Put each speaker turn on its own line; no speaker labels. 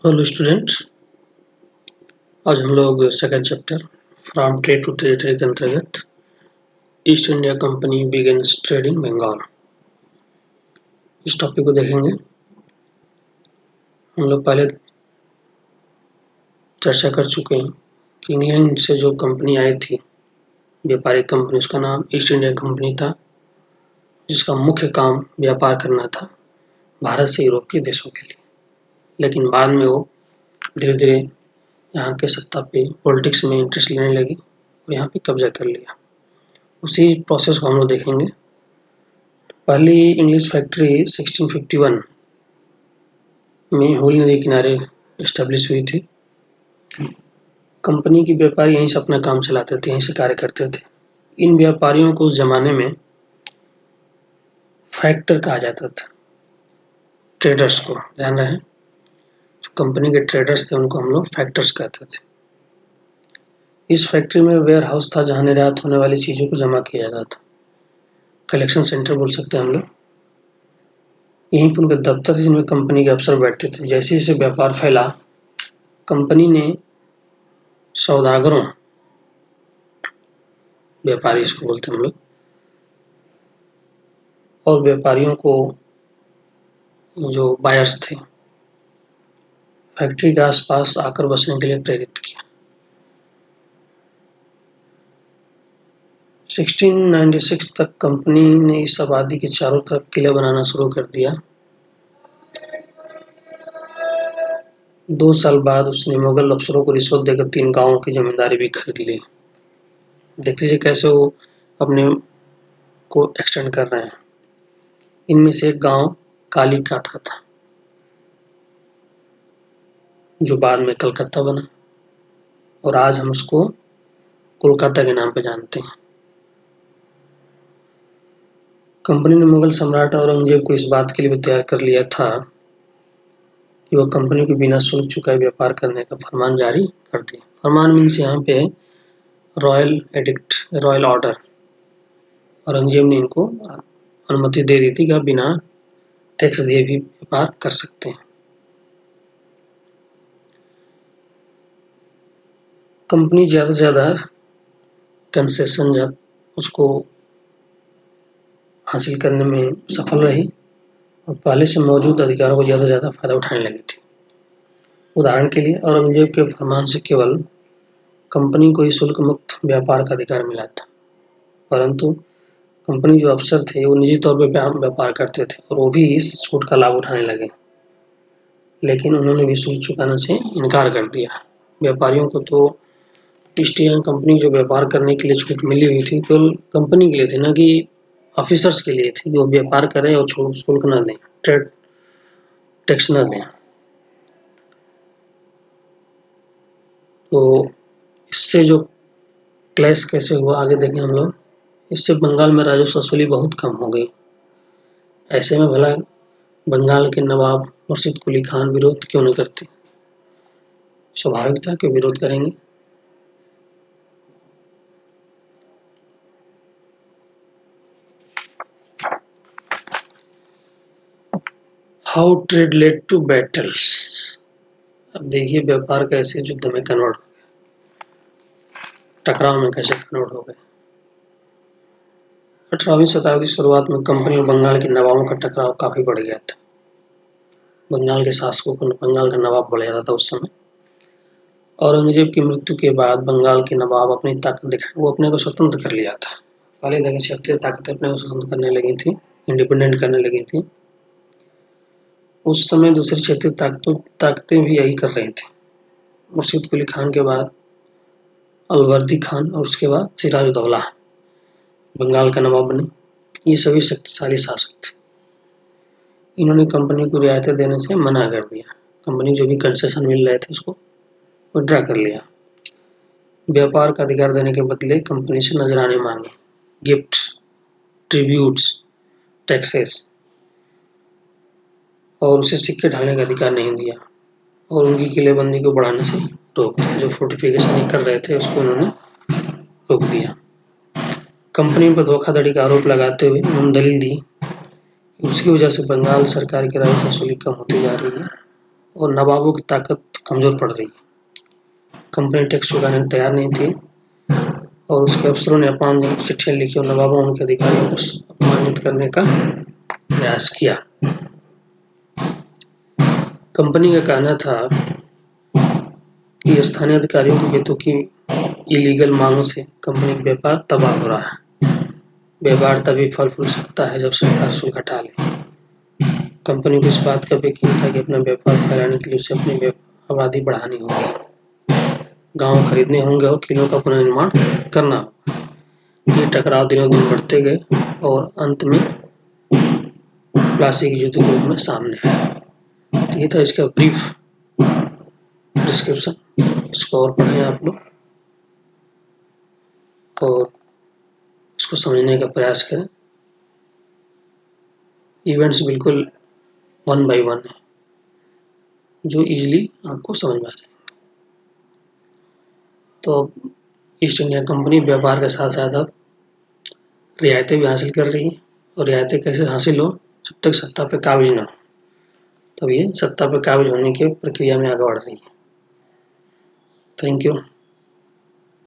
Hello students. आज हम लोग second chapter from trade to territory के अंतर्गत east India company begins trade in Bengal इस टॉपिक को देखेंगे। हम लोग पहले चर्चा कर चुके हैं कि इंग्लैंड से जो कंपनी आई थी, व्यापारिक कंपनी, उसका नाम ईस्ट इंडिया कंपनी था, जिसका मुख्य काम व्यापार करना था भारत से यूरोप के देशों के लिए। लेकिन बाद में वो धीरे धीरे यहाँ के सत्ता पे पॉलिटिक्स में इंटरेस्ट लेने लगी और यहाँ पे कब्जा कर लिया। उसी प्रोसेस को हम लोग देखेंगे। पहली इंग्लिश फैक्ट्री 1651 में हुल नदी किनारे इस्टेब्लिश हुई थी। कंपनी के व्यापारी यहीं से अपना काम चलाते थे, यहीं से कार्य करते थे। इन व्यापारियों को उस जमाने में फैक्टर कहा जाता था। ट्रेडर्स को ध्यान रहे, जो कंपनी के ट्रेडर्स थे उनको हम लोग फैक्टर्स कहते थे। इस फैक्ट्री में वेयर हाउस था जहाँ निर्यात होने वाली चीज़ों को जमा किया जाता था। कलेक्शन सेंटर बोल सकते हैं हम लोग। यहीं पर उनके दफ्तर थे जिनमें कंपनी के अफसर बैठते थे। जैसे जैसे व्यापार फैला, कंपनी ने सौदागरों, व्यापारी इसको बोलते हैं हम लोग, और व्यापारियों को, जो बायर्स थे, फैक्ट्री के आसपास आकर बसने के लिए प्रेरित किया। 1696 तक कंपनी ने इस आबादी के चारों तरफ किले बनाना शुरू कर दिया। 2 साल बाद उसने मुगल अफसरों को रिश्वत देकर 3 गांवों की जमींदारी भी खरीद ली। देख लीजिए कैसे वो अपने को एक्सटेंड कर रहे हैं। इनमें से एक गांव कालीकाता था, जो बाद में कलकत्ता बना और आज हम उसको कोलकाता के नाम पे जानते हैं। कंपनी ने मुगल सम्राट औरंगजेब को इस बात के लिए तैयार कर लिया था कि वह कंपनी को बिना शुल्क चुकाए व्यापार करने का फरमान जारी कर दे। फरमान मीन्स यहाँ पे royal addict, royal order. Aurangzeb ने इनको अनुमति दे दी थी कि आप बिना टैक्स दिए भी व्यापार कर सकते हैं। कंपनी ज़्यादा से ज़्यादा कंसेशन उसको हासिल करने में सफल रही और पहले से मौजूद अधिकारों को ज़्यादा से ज़्यादा फायदा उठाने लगी थी। उदाहरण के लिए औरंगजेब के फरमान से केवल कंपनी को ही शुल्क मुक्त व्यापार का अधिकार मिला था, परंतु कंपनी जो अफसर थे वो निजी तौर पर व्यापार करते थे और वो भी इस छूट का लाभ उठाने लगे। लेकिन उन्होंने भी शुल्क चुकाने से इनकार कर दिया। व्यापारियों को तो ईस्ट इंडिया कंपनी जो व्यापार करने के लिए छूट मिली हुई थी केवल कंपनी के लिए थी, न कि ऑफिसर्स के लिए थी, जो व्यापार करें और शुल्क न दें, ट्रेड टैक्स न दें। तो इससे जो क्लैश कैसे हुआ आगे देखें हम लोग। इससे बंगाल में राजस्व वसूली बहुत कम हो गई। ऐसे में भला बंगाल के नवाब मुर्शिद कुली खान विरोध क्यों न करते? स्वाभाविक था कि विरोध करेंगे। How trade led to battles. अब देखिए व्यापार कैसे युद्ध में कन्वर्ट हो गए, टकराव में कैसे कन्वर्ट हो गए। 18वीं शताब्दी शुरुआत में कंपनी और बंगाल के नवाबों का टकराव काफी बढ़ गया था। बंगाल के शासकों को बंगाल का नवाब बोला जाता था उस समय। औरंगजेब की मृत्यु के बाद बंगाल के नवाब अपनी ताकत दिखाए, वो अपने को स्वतंत्र कर लिया था। पहले देखिए क्षेत्रीय ताकतें अपने को स्वतंत्र करने लगी थी, इंडिपेंडेंट करने लगी थी। उस समय दूसरी क्षेत्रीय ताकतें भी यही कर रही थी। मुर्शिद कुली खान के बाद अलवर्दी खान और उसके बाद सिराजुद्दौला बंगाल का नवाब बने। ये सभी शक्तिशाली शासक थे। इन्होंने कंपनी को रियायतें देने से मना कर दिया। कंपनी जो भी कंसेशन मिल रहे थे उसको विड्रा कर लिया। व्यापार का अधिकार देने के बदले कंपनी से नजराने मांगे, गिफ्ट, ट्रिब्यूट्स, टैक्सेस, और उसे सिक्के ढालने का अधिकार नहीं दिया और उनकी किलेबंदी को बढ़ाने से रोक दिया। जो फोर्टिफिकेशन कर रहे थे उसको उन्होंने रोक दिया। कंपनी पर धोखाधड़ी का आरोप लगाते हुए उन्होंने दलील दी कि उसकी वजह से बंगाल सरकार की राजस्व वसूली कम होती जा रही है और नवाबों की ताकत कमज़ोर पड़ रही है। कंपनी टैक्स चुकाने को तैयार नहीं थी और उसके अफसरों ने अपमानजनक चिट्ठियाँ लिखी और नवाबों उनके अधिकारियों को अपमानित करने का प्रयास किया। कंपनी का कहना था कि स्थानीय अधिकारियों की बेतुकी इलीगल मांगों से कंपनी का व्यापार तबाह हो रहा है। व्यापार तभी फल फूल सकता है जब सरकार शुल्क हटा ले। कंपनी को इस बात का भी यकीन था कि अपना व्यापार फैलाने के लिए उसे अपनी आबादी बढ़ानी होगी, गांव खरीदने होंगे और किलों का पुनर्निर्माण करना होगा। ये टकराव दिनों दिन बढ़ते गए और अंत में प्लासी के युद्ध के रूप में सामने आया। तो ये था इसका ब्रीफ डिस्क्रिप्शन। इसको और पढ़ें आप लोग और इसको समझने का प्रयास करें। इवेंट्स बिल्कुल 1 by 1 है जो इजीली आपको समझ में आ जाए। तो अब ईस्ट इंडिया कंपनी व्यापार के साथ साथ अब रियायतें भी हासिल कर रही है और रियायतें कैसे हासिल हो, जब तक सत्ता पे काबिज ना हो, तब ये सत्ता पे काबिज होने की प्रक्रिया में आगे बढ़ रही है। Thank you.